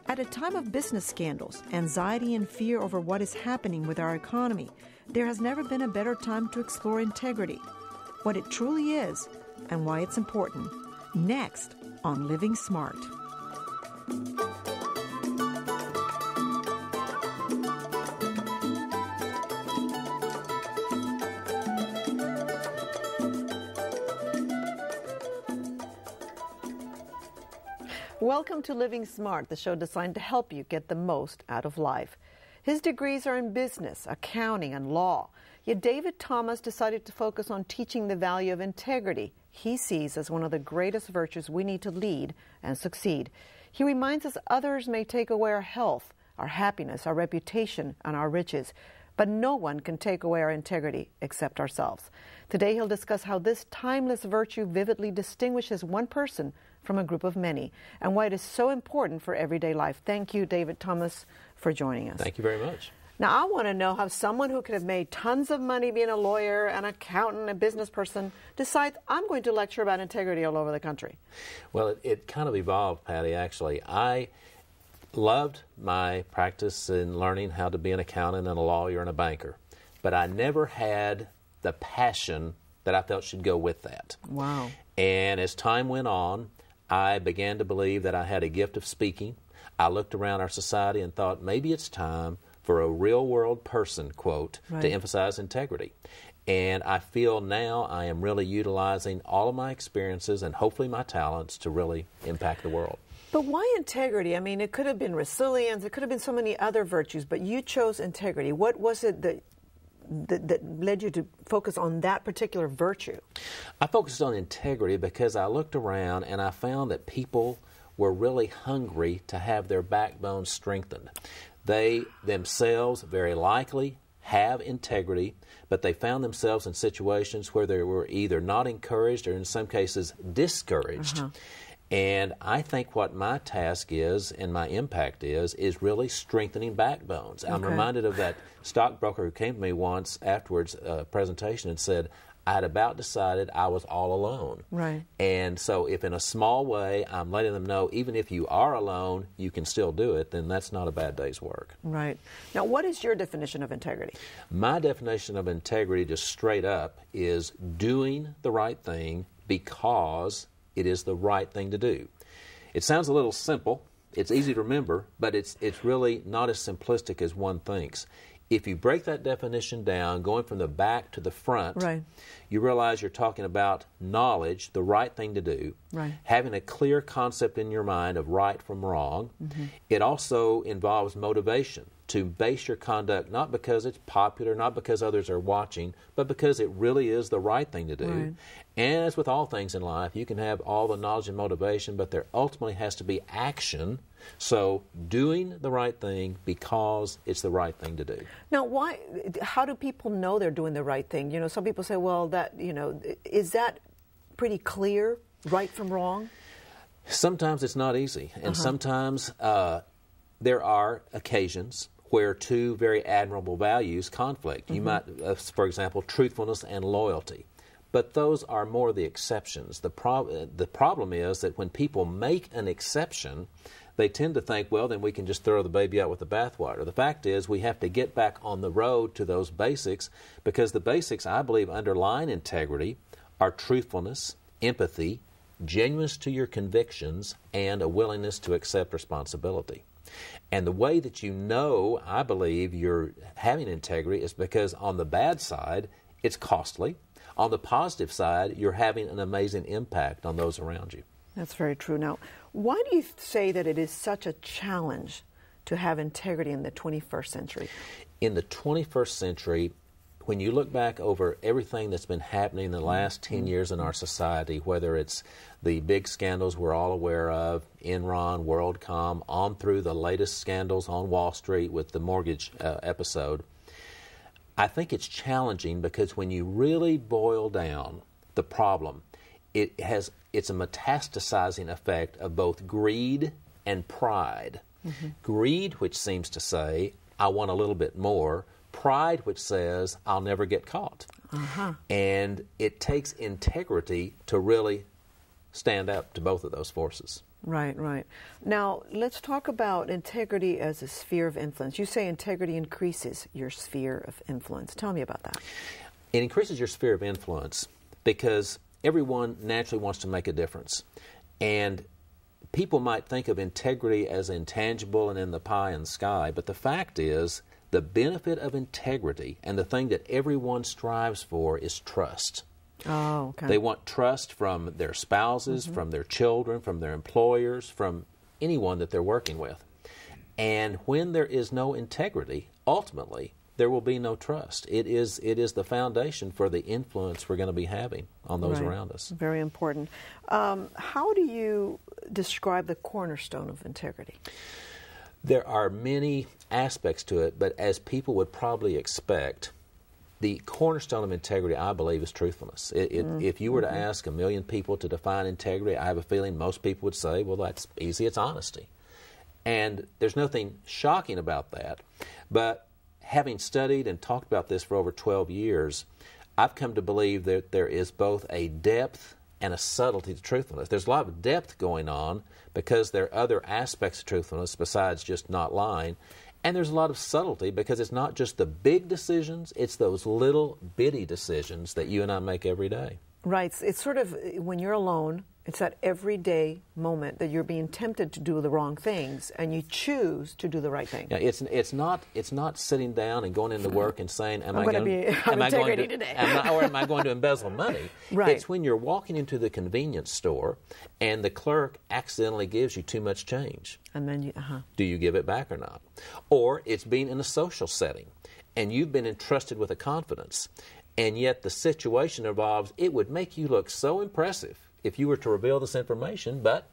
At a time of business scandals, anxiety and fear over what is happening with our economy, there has never been a better time to explore integrity, what it truly is, and why it's important. Next on Living Smart. Welcome to Living Smart, the show designed to help you get the most out of life. His degrees are in business, accounting, and law. Yet David Thomas decided to focus on teaching the value of integrity he sees as one of the greatest virtues we need to lead and succeed. He reminds us others may take away our health, our happiness, our reputation, and our riches, but no one can take away our integrity except ourselves. Today he'll discuss how this timeless virtue vividly distinguishes one person from a group of many, and why it is so important for everyday life. Thank you, David Thomas, for joining us. Thank you very much. Now, I want to know how someone who could have made tons of money being a lawyer, an accountant, a business person, decides, I'm going to lecture about integrity all over the country. Well, it kind of evolved, Patty, actually. I loved my practice in learning how to be an accountant and a lawyer and a banker, but I never had the passion that I felt should go with that. Wow. And as time went on, I began to believe that I had a gift of speaking. I looked around our society and thought maybe it's time for a real-world person, quote, to emphasize integrity. And I feel now I am really utilizing all of my experiences and hopefully my talents to really impact the world. But why integrity? I mean, it could have been resilience, it could have been so many other virtues, but you chose integrity. What was it that led you to focus on that particular virtue? I focused on integrity because I looked around and I found that people were really hungry to have their backbone strengthened. They themselves very likely have integrity, but they found themselves in situations where they were either not encouraged or in some cases discouraged. And I think what my task is and my impact is really strengthening backbones. I'm reminded of that stockbroker who came to me once afterwards a presentation and said, I had about decided I was all alone. Right. And so if in a small way I'm letting them know even if you are alone, you can still do it, then that's not a bad day's work. Right. Now, what is your definition of integrity? My definition of integrity, just straight up, is doing the right thing because it is the right thing to do. It sounds a little simple. It's easy to remember, but it's really not as simplistic as one thinks. If you break that definition down, going from the back to the front, you realize you're talking about knowledge, the right thing to do, having a clear concept in your mind of right from wrong. It also involves motivation, to base your conduct not because it's popular, not because others are watching, but because it really is the right thing to do. And as with all things in life, you can have all the knowledge and motivation, but there ultimately has to be action. So doing the right thing because it's the right thing to do. Now, how do people know they're doing the right thing? You know, some people say, well, is that pretty clear, right from wrong? Sometimes it's not easy. And sometimes there are occasions where two very admirable values conflict. You might, for example, truthfulness and loyalty. But those are more the exceptions. The problem is that when people make an exception, they tend to think, well, then we can just throw the baby out with the bathwater. The fact is we have to get back on the road to those basics, because the basics, I believe, underlying integrity are truthfulness, empathy, genuineness to your convictions, and a willingness to accept responsibility. And the way that you know, I believe, you're having integrity is because on the bad side, it's costly. On the positive side, you're having an amazing impact on those around you. That's very true. Now, why do you say that it is such a challenge to have integrity in the 21st century? In the 21st century, when you look back over everything that's been happening in the last 10 years in our society, whether it's the big scandals we're all aware of, Enron, WorldCom, on through the latest scandals on Wall Street with the mortgage episode, I think it's challenging because when you really boil down the problem, it's a metastasizing effect of both greed and pride. Greed, which seems to say, I want a little bit more. Pride, which says, I'll never get caught. And it takes integrity to really stand up to both of those forces. Right, right. Now, let's talk about integrity as a sphere of influence. You say integrity increases your sphere of influence. Tell me about that. It increases your sphere of influence because everyone naturally wants to make a difference. And people might think of integrity as intangible and in the pie in the sky, but the fact is the benefit of integrity and the thing that everyone strives for is trust. Oh, okay. They want trust from their spouses, from their children, from their employers, from anyone that they're working with. And when there is no integrity, ultimately, there will be no trust. It is the foundation for the influence we're going to be having on those around us. Very important. How do you describe the cornerstone of integrity? There are many aspects to it, but as people would probably expect, the cornerstone of integrity, I believe, is truthfulness. If you were to ask 1 million people to define integrity, I have a feeling most people would say, well, that's easy, it's honesty. And there's nothing shocking about that. But having studied and talked about this for over 12 years, I've come to believe that there is both a depth and a subtlety to truthfulness. There's a lot of depth going on because there are other aspects of truthfulness besides just not lying. And there's a lot of subtlety because it's not just the big decisions, it's those little bitty decisions that you and I make every day. Right. It's sort of when you're alone, it's that everyday moment that you're being tempted to do the wrong things, and you choose to do the right thing. Yeah, it's not sitting down and going into work and saying, am I going to embezzle money? Right. It's when you're walking into the convenience store and the clerk accidentally gives you too much change. And then do you give it back or not? Or it's being in a social setting and you've been entrusted with a confidence, and yet the situation involves, it would make you look so impressive if you were to reveal this information, but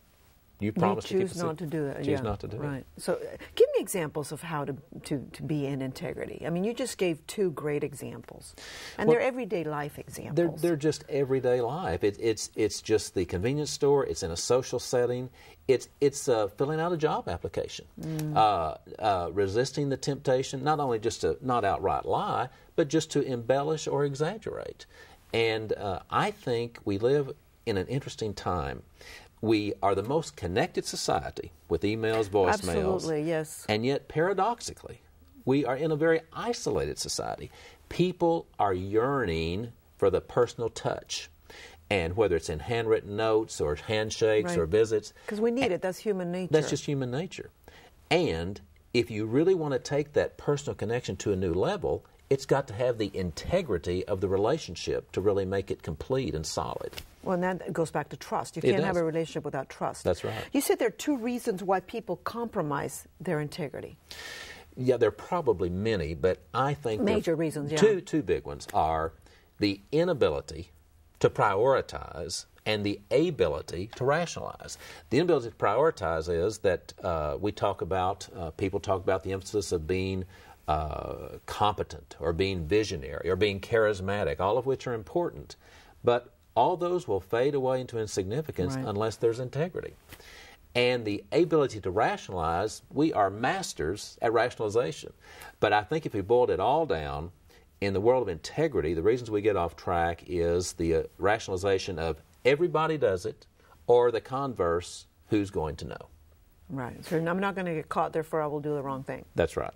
you promised to keep it secret. Choose not to do it. Choose not to do it. Right. So give me examples of how to be in integrity. I mean, you just gave 2 great examples. And they're everyday life examples. They're just everyday life. It's just the convenience store. It's in a social setting. It's filling out a job application. Resisting the temptation, not only just to not outright lie, but just to embellish or exaggerate. And I think we live in an interesting time. We are the most connected society with emails, voicemails. Absolutely, yes. And yet, paradoxically, we are in a very isolated society. People are yearning for the personal touch. And whether it's in handwritten notes or handshakes or visits. Because we need it. That's human nature. That's just human nature. And if you really want to take that personal connection to a new level, it's got to have the integrity of the relationship to really make it complete and solid. Well, and that goes back to trust. You can't have a relationship without trust. That's right. You said there are 2 reasons why people compromise their integrity. Yeah, there are probably many, but I think major reasons, yeah. Two big ones are the inability to prioritize and the ability to rationalize. The inability to prioritize is that people talk about the emphasis of being competent or being visionary or being charismatic, all of which are important. But all those will fade away into insignificance unless there's integrity. And the ability to rationalize, we are masters at rationalization. But I think if we boiled it all down, in the world of integrity, the reasons we get off track is the rationalization of everybody does it, or the converse, who's going to know. Right. So I'm not going to get caught, therefore I will do the wrong thing. That's right.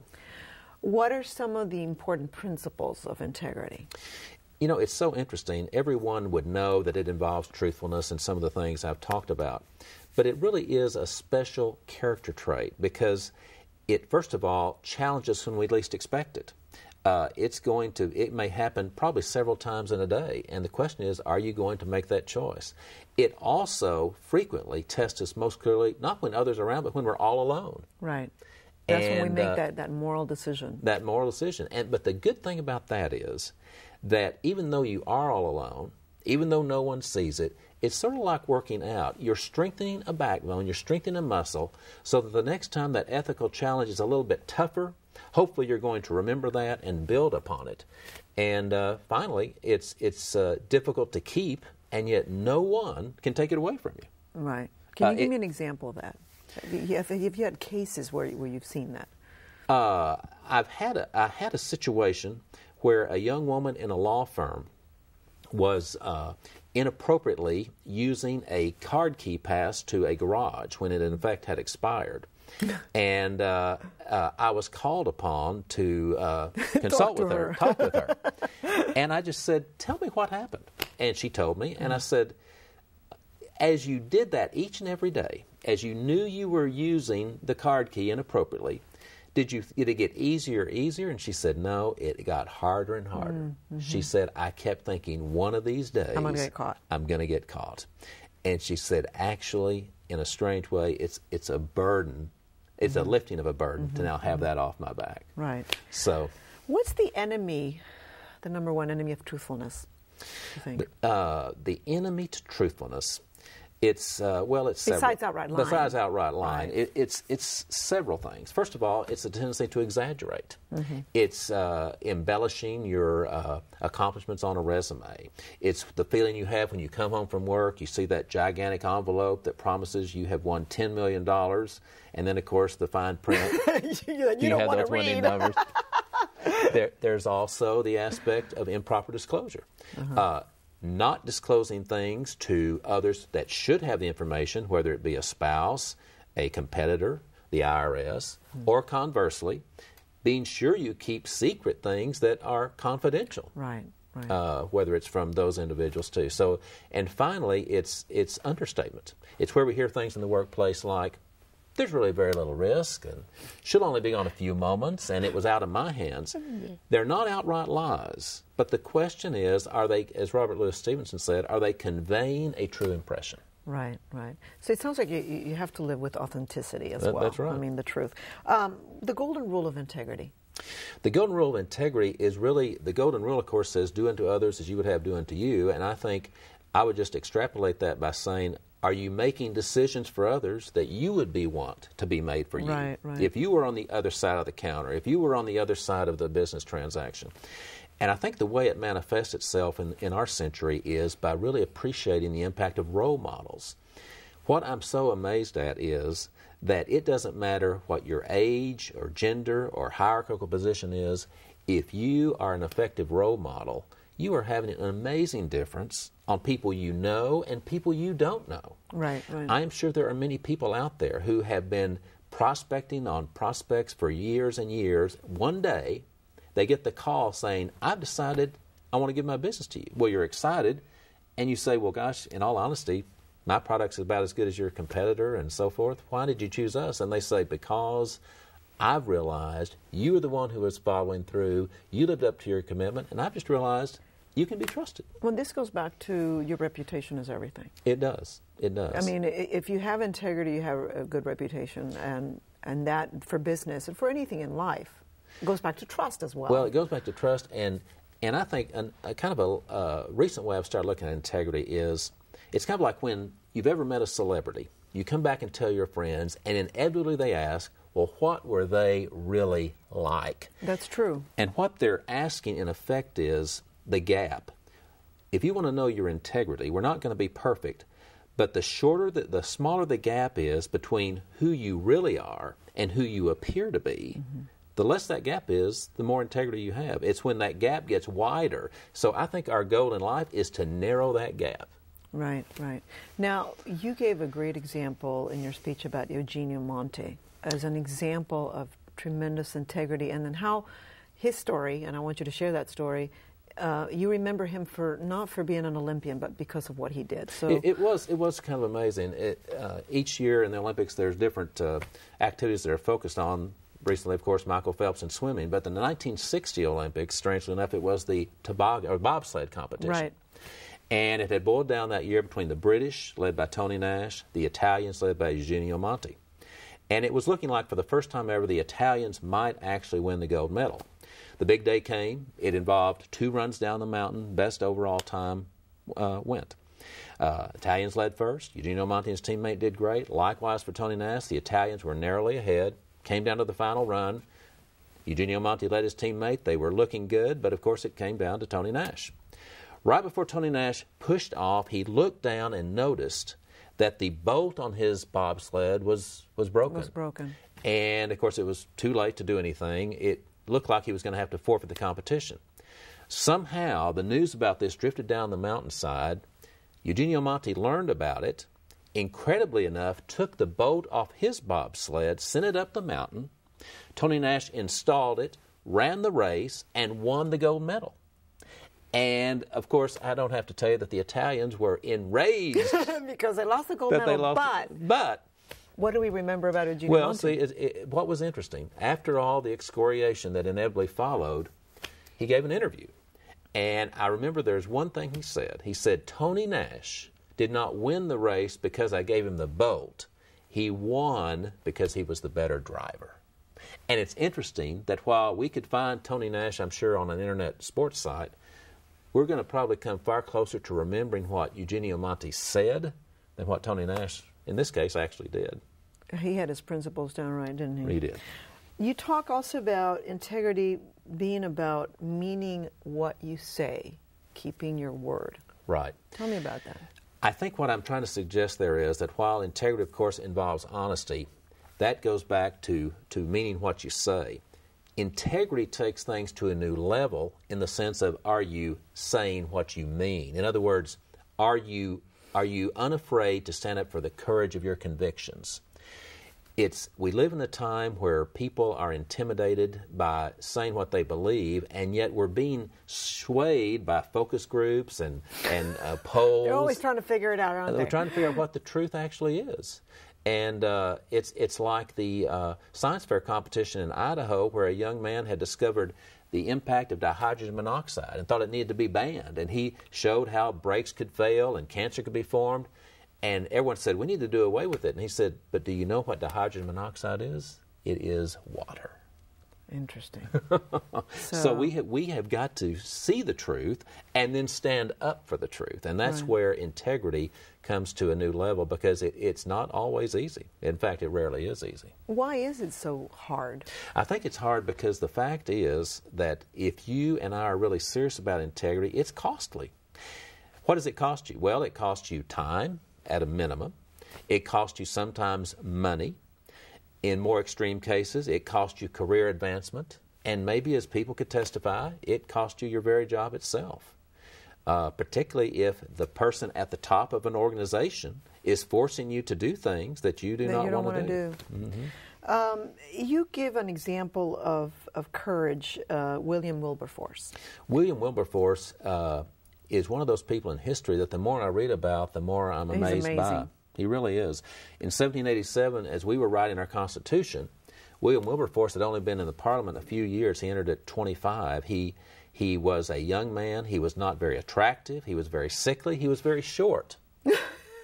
What are some of the important principles of integrity? You know, it's so interesting. Everyone would know that it involves truthfulness and some of the things I've talked about. But it really is a special character trait because it, first of all, challenges when we least expect it. It may happen probably several times in a day. And the question is, are you going to make that choice? It also frequently tests us most clearly, not when others are around, but when we're all alone. Right. That's when we make that moral decision. That moral decision. But the good thing about that is that even though you are all alone, even though no one sees it, it's sort of like working out. You're strengthening a backbone, you're strengthening a muscle, so that the next time that ethical challenge is a little bit tougher, hopefully you're going to remember that and build upon it. And finally, it's difficult to keep, and yet no one can take it away from you. Right. Can you give me an example of that? Have you had cases where you've seen that? I had a situation where a young woman in a law firm was inappropriately using a card key pass to a garage when it in fact had expired. And I was called upon to consult with her, talk with her. And I just said, tell me what happened. And she told me, and I said, as you did that each and every day, as you knew you were using the card key inappropriately, did it get easier or easier? And she said, no, it got harder and harder. Mm-hmm. She said, I kept thinking, one of these days, I'm going to get caught. I'm going to get caught. And she said, actually, in a strange way, it's a burden. It's a lifting of a burden to now have that off my back. Right. So, what's the enemy, the number one enemy of truthfulness, you think? The enemy to truthfulness, it's several. Besides outright lying. Besides outright lying, right. it's several things. First of all, it's a tendency to exaggerate. Mm-hmm. It's embellishing your accomplishments on a resume. It's the feeling you have when you come home from work, you see that gigantic envelope that promises you have won $10 million, and then, of course, the fine print. you don't want to read. Numbers. There's also the aspect of improper disclosure. Uh-huh. Not disclosing things to others that should have the information, whether it be a spouse, a competitor, the IRS, or conversely, being sure you keep secret things that are confidential. Right. Whether it's from those individuals too. So, and finally, it's understatement. It's where we hear things in the workplace like, there's really very little risk, and she'll only be on a few moments, and it was out of my hands. They're not outright lies, but the question is, are they, as Robert Louis Stevenson said, are they conveying a true impression? Right. So it sounds like you have to live with authenticity as well. That's right. I mean, the truth. The golden rule of integrity. The golden rule of integrity is really, the golden rule, of course, says, do unto others as you would have do unto you, and I think I would just extrapolate that by saying, are you making decisions for others that you would want to be made for you? Right. If you were on the other side of the counter, if you were on the other side of the business transaction. And I think the way it manifests itself in our century is by really appreciating the impact of role models. What I'm so amazed at is that it doesn't matter what your age or gender or hierarchical position is, if you are an effective role model, you are having an amazing difference on people you know and people you don't know. Right. I am sure there are many people out there who have been prospecting on prospects for years and years. One day, they get the call saying, I've decided I want to give my business to you. Well, you're excited, and you say, well, gosh, in all honesty, my product's about as good as your competitor and so forth. Why did you choose us? And they say, because I've realized you are the one who is following through. You lived up to your commitment, and I've just realized you can be trusted. Well, this goes back to your reputation is everything. It does. I mean, if you have integrity, you have a good reputation, and that for business and for anything in life, it goes back to trust as well. Well, it goes back to trust, and I think a kind of a recent way I've started looking at integrity is, it's kind of like when you've ever met a celebrity. You come back and tell your friends, and inevitably they ask, well, what were they really like? That's true. And what they're asking, in effect, is the gap. If you want to know your integrity, we're not going to be perfect, but the smaller the gap is between who you really are and who you appear to be, the less that gap is, the more integrity you have. It's when that gap gets wider. So I think our goal in life is to narrow that gap. Right. Now, you gave a great example in your speech about Eugenio Monti as an example of tremendous integrity, and then how his story, and I want you to share that story, you remember him not for being an Olympian, but because of what he did. So it was kind of amazing. Each year in the Olympics, there's different activities that are focused on. Recently, of course, Michael Phelps in swimming, but the 1960 Olympics, strangely enough, it was the bobsled competition. Right. And it had boiled down that year between the British, led by Tony Nash, the Italians, led by Eugenio Monti. And it was looking like for the first time ever, the Italians might actually win the gold medal. The big day came. It involved 2 runs down the mountain. Best overall time went. Italians led first. Eugenio Monti and his teammate did great. Likewise for Tony Nash, the Italians were narrowly ahead. Came down to the final run. Eugenio Monti led his teammate. They were looking good, but of course it came down to Tony Nash. Right before Tony Nash pushed off, he looked down and noticed that the bolt on his bobsled was broken. And, of course, it was too late to do anything. It looked like he was going to have to forfeit the competition. Somehow, the news about this drifted down the mountainside Eugenio Monti learned about it, incredibly enough, took the boat off his bobsled, sent it up the mountain. Tony Nash installed it, ran the race, and won the gold medal. And, of course, I don't have to tell you that the Italians were enraged. Because they lost the gold medal, but what do we remember about Eugenio Monti? Well, see, what was interesting, after all the excoriation that inevitably followed, he gave an interview. And I remember there's one thing he said. He said, Tony Nash did not win the race because I gave him the bolt. He won because he was the better driver. And it's interesting that while we could find Tony Nash, I'm sure, on an internet sports site, we're going to probably come far closer to remembering what Eugenio Monti said than what Tony Nash, in this case, actually did. He had his principles down right, didn't he? He did. You talk also about integrity being about meaning what you say, keeping your word. Right. Tell me about that. I think what I'm trying to suggest there is that while integrity, of course, involves honesty, that goes back to meaning what you say. Integrity takes things to a new level in the sense of, are you saying what you mean? In other words, are you unafraid to stand up for the courage of your convictions? We live in a time where people are intimidated by saying what they believe, and yet we're being swayed by focus groups and polls. They're always trying to figure it out, aren't they? They're trying to figure out what the truth actually is. And it's like the science fair competition in Idaho, where a young man had discovered the impact of dihydrogen monoxide and thought it needed to be banned. And he showed how brakes could fail and cancer could be formed. And everyone said, we need to do away with it. And he said, but do you know what dihydrogen monoxide is? It is water. Interesting. So we have got to see the truth and then stand up for the truth. And that's where integrity comes to a new level, because it's not always easy. In fact, it rarely is easy. Why is it so hard? I think it's hard because the fact is that if you and I are really serious about integrity, it's costly. What does it cost you? Well, it costs you time at a minimum. It costs you sometimes money. In more extreme cases, it costs you career advancement, and maybe, as people could testify, it costs you your very job itself, particularly if the person at the top of an organization is forcing you to do things that you do not want to do. Mm-hmm. You give an example of courage, William Wilberforce. William Wilberforce is one of those people in history that the more I read about, the more I'm amazed by. He really is. In 1787, as we were writing our Constitution, William Wilberforce had only been in the Parliament a few years. He entered at 25. He was a young man. He was not very attractive. He was very sickly. He was very short.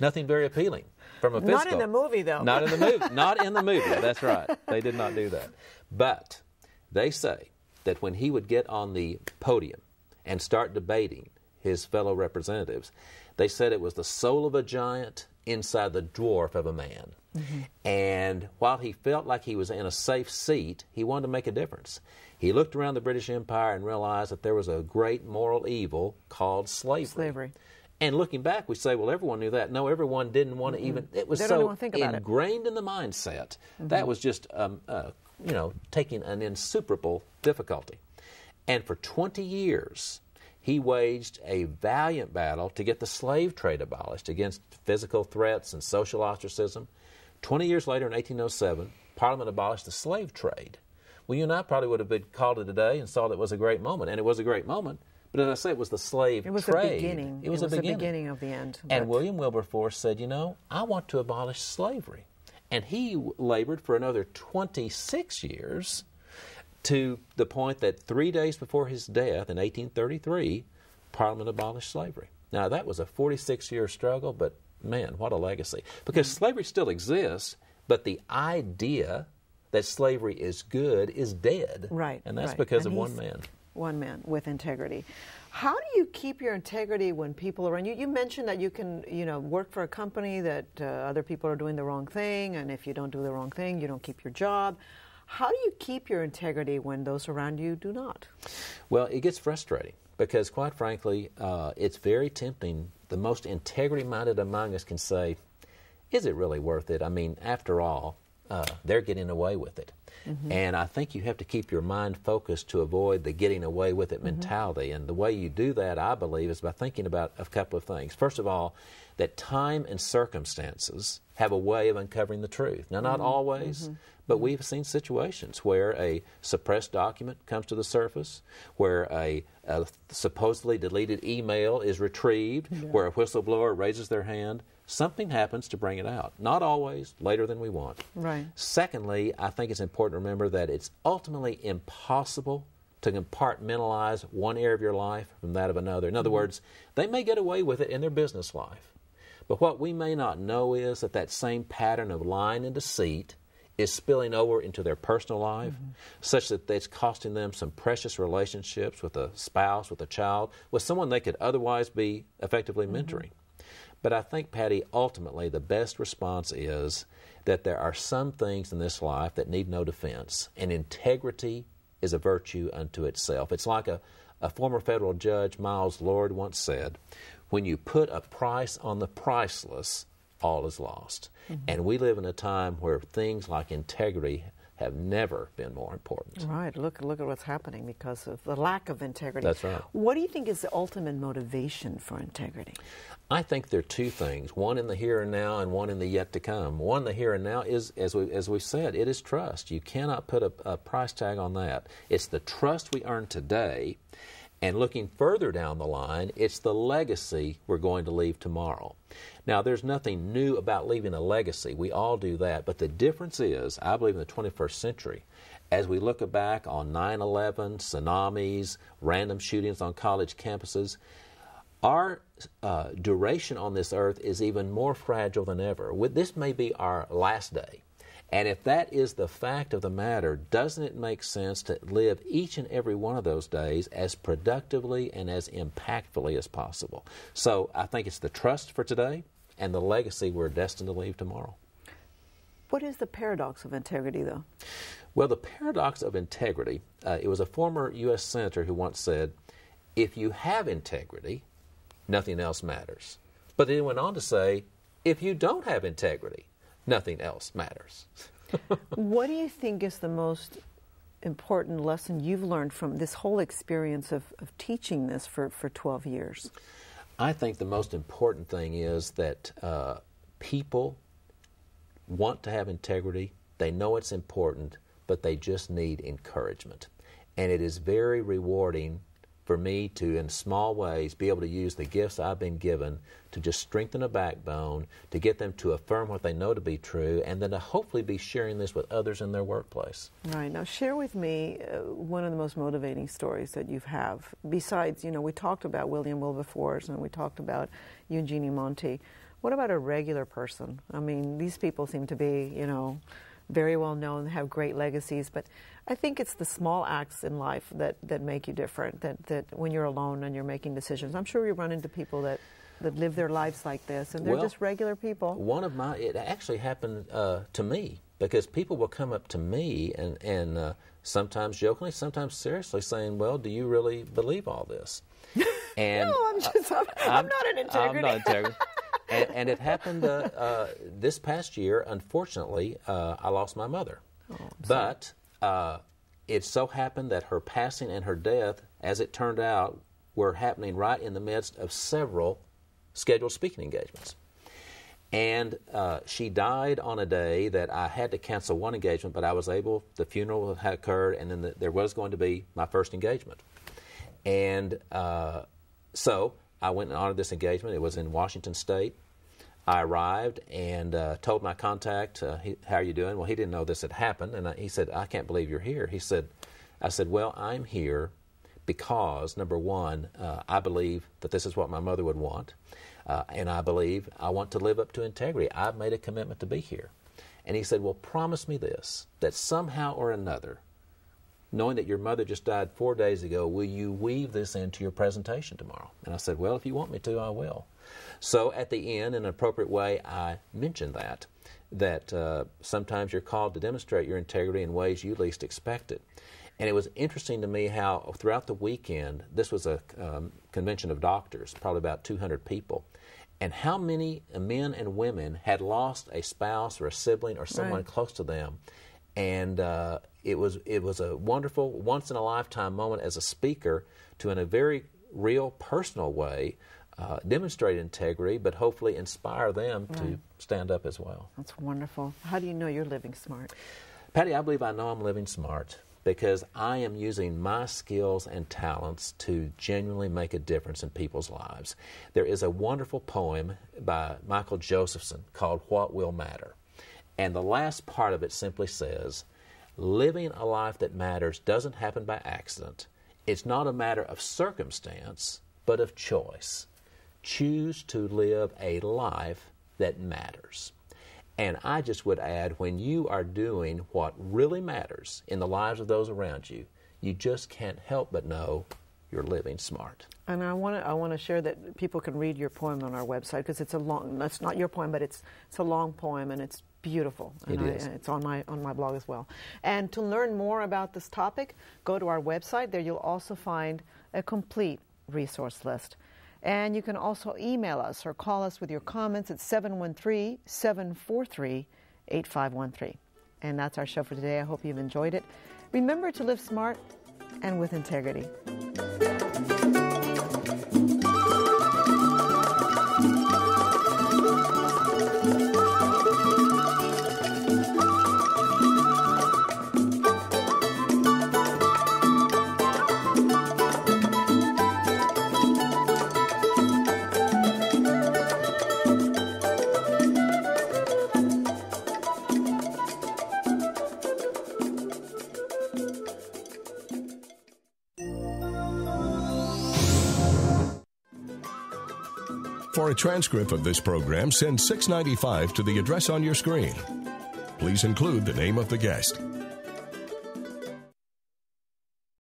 Nothing very appealing from a physical. Not in the movie, though. Not in the movie. Not in the movie. That's right. They did not do that. But they say that when he would get on the podium and start debating his fellow representatives, they said it was the soul of a giant inside the dwarf of a man. Mm-hmm. And while he felt like he was in a safe seat, he wanted to make a difference. He looked around the British Empire and realized that there was a great moral evil called slavery. And looking back, we say, well, everyone knew that. No, everyone didn't want to even... It was so ingrained in the mindset. Mm-hmm. That was just, taking an insuperable difficulty. And for 20 years... he waged a valiant battle to get the slave trade abolished against physical threats and social ostracism. 20 years later, in 1807, Parliament abolished the slave trade. Well, you and I probably would have been called it today and saw that it was a great moment, and it was a great moment. But as I say, it was the slave trade. It was the beginning. It was the beginning of the end. And William Wilberforce said, I want to abolish slavery. And he labored for another 26 years to the point that 3 days before his death in 1833, Parliament abolished slavery. Now, that was a 46-year struggle, but man, what a legacy. Because slavery still exists, but the idea that slavery is good is dead. Right. And that's because of one man. One man with integrity. How do you keep your integrity when people are around you? You mentioned that you can, work for a company that other people are doing the wrong thing, and if you don't do the wrong thing, you don't keep your job. How do you keep your integrity when those around you do not? Well, it gets frustrating because, quite frankly, it's very tempting. The most integrity-minded among us can say, is it really worth it? I mean, after all, they're getting away with it. And I think you have to keep your mind focused to avoid the getting away with it mentality. And the way you do that, I believe, is by thinking about a couple of things. First of all, that time and circumstances have a way of uncovering the truth. Now, not always, but we've seen situations where a suppressed document comes to the surface, where a supposedly deleted email is retrieved, where a whistleblower raises their hand. Something happens to bring it out. Not always, later than we want. Right. Secondly, I think it's important to remember that it's ultimately impossible to compartmentalize one area of your life from that of another. In other words, they may get away with it in their business life. But what we may not know is that that same pattern of lying and deceit is spilling over into their personal life, such that it's costing them some precious relationships with a spouse, with a child, with someone they could otherwise be effectively mentoring. But I think, Patty, ultimately the best response is that there are some things in this life that need no defense, and integrity is a virtue unto itself. It's like a former federal judge, Miles Lord, once said, when you put a price on the priceless, all is lost. And we live in a time where things like integrity have never been more important. Right. Look at what's happening because of the lack of integrity. That's right. What do you think is the ultimate motivation for integrity? I think there are two things, one in the here and now and one in the yet to come. One in the here and now is, as we've said, it is trust. You cannot put a price tag on that. It's the trust we earn today, and looking further down the line, it's the legacy we're going to leave tomorrow. Now, there's nothing new about leaving a legacy. We all do that. But the difference is, I believe in the 21st century, as we look back on 9/11, tsunamis, random shootings on college campuses, our duration on this earth is even more fragile than ever. This may be our last day. And if that is the fact of the matter, doesn't it make sense to live each and every one of those days as productively and as impactfully as possible? So I think it's the trust for today and the legacy we're destined to leave tomorrow. What is the paradox of integrity, though? Well, the paradox of integrity, it was a former U.S. Senator who once said, if you have integrity, nothing else matters. But then he went on to say, if you don't have integrity, nothing else matters. What do you think is the most important lesson you've learned from this whole experience of teaching this for 12 years? I think the most important thing is that people want to have integrity. They know it's important, but they just need encouragement. And it is very rewarding for me to, in small ways, be able to use the gifts I've been given to just strengthen a backbone, to get them to affirm what they know to be true, and then to hopefully be sharing this with others in their workplace. Right. Now, share with me one of the most motivating stories that you have. Besides, we talked about William Wilberforce and we talked about Eugenie Monti. What about a regular person? I mean, these people seem to be, very well known, have great legacies, but I think it's the small acts in life that make you different, that when you're alone and you're making decisions. I'm sure you run into people that live their lives like this, and they're just regular people. It actually happened to me, because people will come up to me and sometimes jokingly, sometimes seriously, saying, well, do you really believe all this? And no, I'm not an integrity. I'm not integrity. And it happened this past year. Unfortunately, I lost my mother. But it so happened that her passing and her death, as it turned out, were happening right in the midst of several scheduled speaking engagements. And she died on a day that I had to cancel one engagement, but I was able, the funeral had occurred, and then there was going to be my first engagement. And so I went and honored this engagement. It was in Washington State. I arrived and told my contact, how are you doing? Well, he didn't know this had happened. And he said, I can't believe you're here. I said, well, I'm here because, number one, I believe that this is what my mother would want. And I believe I want to live up to integrity. I've made a commitment to be here. And he said, well, promise me this, that somehow or another, knowing that your mother just died 4 days ago, will you weave this into your presentation tomorrow? And I said, well, if you want me to, I will. So at the end, in an appropriate way, I mentioned that sometimes you're called to demonstrate your integrity in ways you least expect it. And it was interesting to me how throughout the weekend, this was a convention of doctors, probably about 200 people, And how many men and women had lost a spouse or a sibling or someone Right. close to them, and it was a wonderful, once-in-a-lifetime moment as a speaker to, in a very real, personal way, demonstrate integrity, but hopefully inspire them to stand up as well. That's wonderful. How do you know you're living smart? Patty, I believe I know I'm living smart because I am using my skills and talents to genuinely make a difference in people's lives. There is a wonderful poem by Michael Josephson called What Will Matter? And the last part of it simply says, living a life that matters doesn't happen by accident. It's not a matter of circumstance, but of choice. Choose to live a life that matters. And I just would add, when you are doing what really matters in the lives of those around you, you just can't help but know you're living smart. And I want to share that people can read your poem on our website, because it's it's not your poem, but it's a long poem, and it's beautiful. And it's on my blog as well. And to learn more about this topic, go to our website. There you'll also find a complete resource list. And you can also email us or call us with your comments at 713-743-8513. And that's our show for today. I hope you've enjoyed it. Remember to live smart and with integrity. For a transcript of this program, send $6.95 to the address on your screen. Please include the name of the guest.